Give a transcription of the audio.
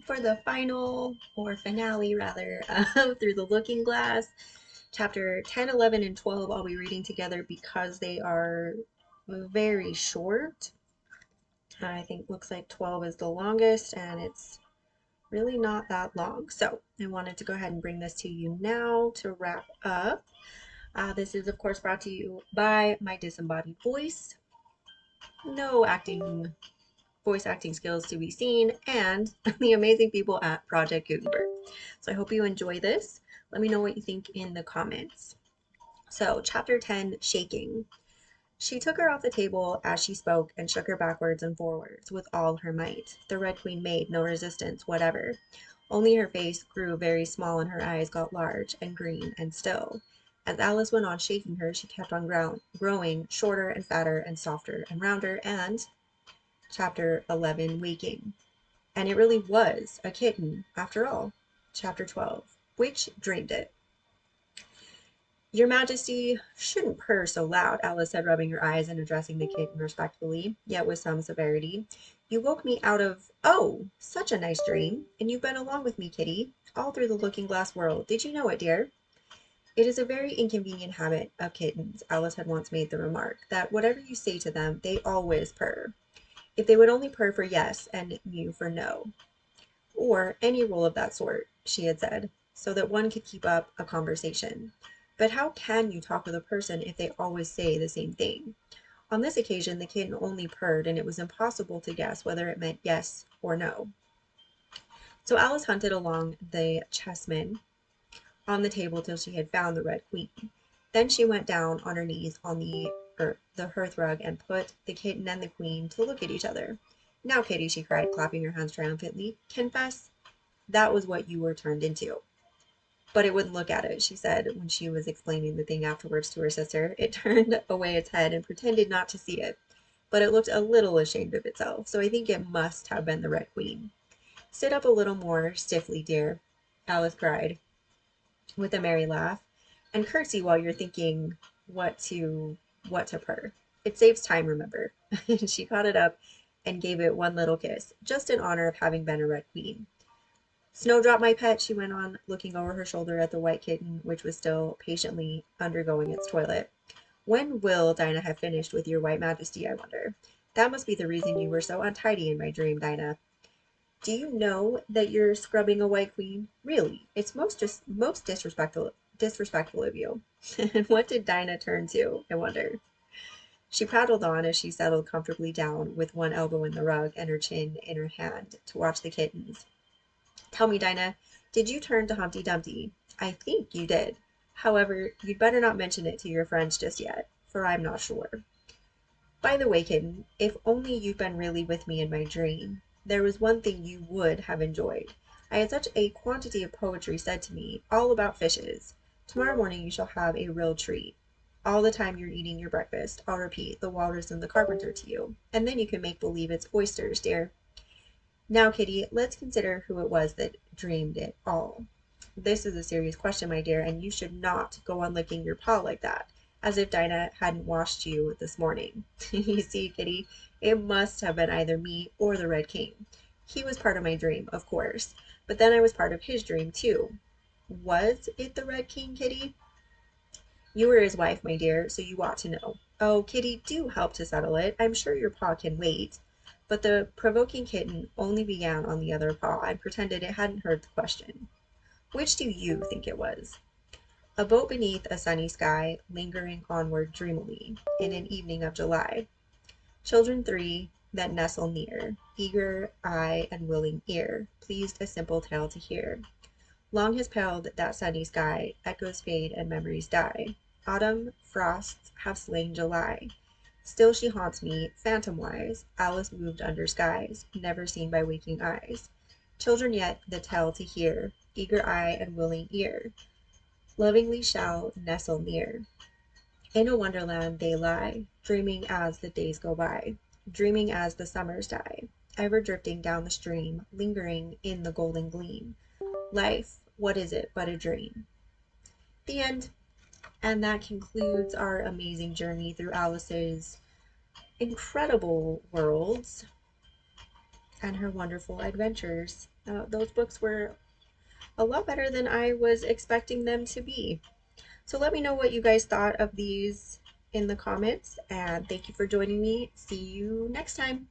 for the final, or finale rather, Through the Looking Glass. Chapter 10, 11, and 12 I'll be reading together because they are very short. I think looks like 12 is the longest and it's really not that long. So I wanted to go ahead and bring this to you now to wrap up. This is, of course, brought to you by my disembodied voice. No voice acting skills to be seen, and the amazing people at Project Gutenberg. So I hope you enjoy this. Let me know what you think in the comments. So, Chapter 10, Shaking. She took her off the table as she spoke and shook her backwards and forwards with all her might. The Red Queen made no resistance whatever. Only her face grew very small and her eyes got large and green and still. As Alice went on shaking her, she kept on growing shorter and fatter and softer and rounder, and Chapter 11, Waking. And it really was a kitten, after all. Chapter 12, Which Dreamed It. Your Majesty shouldn't purr so loud, Alice said, rubbing her eyes and addressing the kitten respectfully, yet with some severity. You woke me out of, oh, such a nice dream, and you've been along with me, kitty, all through the looking glass world. Did you know it, dear? It is a very inconvenient habit of kittens, Alice had once made the remark, that whatever you say to them, they always purr. If they would only purr for yes and mew for no, or any rule of that sort, she had said, so that one could keep up a conversation. But how can you talk with a person if they always say the same thing? On this occasion, the kitten only purred, and it was impossible to guess whether it meant yes or no. So Alice hunted along the chessmen on the table till she had found the Red Queen. Then she went down on her knees on the hearthrug and put the kitten and the queen to look at each other. Now, kitty, she cried, clapping her hands triumphantly, confess that was what you were turned into. But it wouldn't look at it, she said when she was explaining the thing afterwards to her sister. It turned away its head and pretended not to see it, but it looked a little ashamed of itself, so I think it must have been the Red Queen. Sit up a little more stiffly, dear, Alice cried with a merry laugh, and curtsy while you're thinking what to purr. It saves time, remember. She caught it up and gave it one little kiss, just in honor of having been a Red Queen. Snowdrop, my pet, she went on, looking over her shoulder at the white kitten, which was still patiently undergoing its toilet. When will Dinah have finished with your white majesty, I wonder? That must be the reason you were so untidy in my dream, Dinah. Do you know that you're scrubbing a white queen? Really, it's most disrespectful of you. And what did Dinah turn to, I wonder? She prattled on as she settled comfortably down with one elbow in the rug and her chin in her hand to watch the kittens. Tell me, Dinah, did you turn to Humpty Dumpty? I think you did. However, you'd better not mention it to your friends just yet, for I'm not sure. By the way, kitten, if only you'd been really with me in my dream, there was one thing you would have enjoyed. I had such a quantity of poetry said to me, all about fishes. Tomorrow morning you shall have a real treat. All the time you're eating your breakfast, I'll repeat the walrus and the carpenter to you, and then you can make believe it's oysters, dear. Now, kitty, let's consider who it was that dreamed it all. This is a serious question, my dear, and you should not go on licking your paw like that, as if Dinah hadn't washed you this morning. You see, kitty, it must have been either me or the Red King. He was part of my dream, of course, but then I was part of his dream, too. Was it the Red King, kitty? You were his wife, my dear, so you ought to know. Oh, kitty, do help to settle it. I'm sure your paw can wait. But the provoking kitten only began on the other paw and pretended it hadn't heard the question. Which do you think it was? A boat beneath a sunny sky, lingering onward dreamily, in an evening of July. Children three that nestle near, eager eye and willing ear, pleased a simple tale to hear. Long has paled that sunny sky, echoes fade and memories die. Autumn frosts have slain July. Still she haunts me, phantom-wise, Alice moved under skies, never seen by waking eyes. Children yet the tale to hear, eager eye and willing ear, lovingly shall nestle near. In a wonderland they lie, dreaming as the days go by, dreaming as the summers die, ever drifting down the stream, lingering in the golden gleam. Life, what is it but a dream? The end. And that concludes our amazing journey through Alice's incredible worlds. and her wonderful adventures. Those books were a lot better than I was expecting them to be. So let me know what you guys thought of these in the comments, and thank you for joining me. See you next time.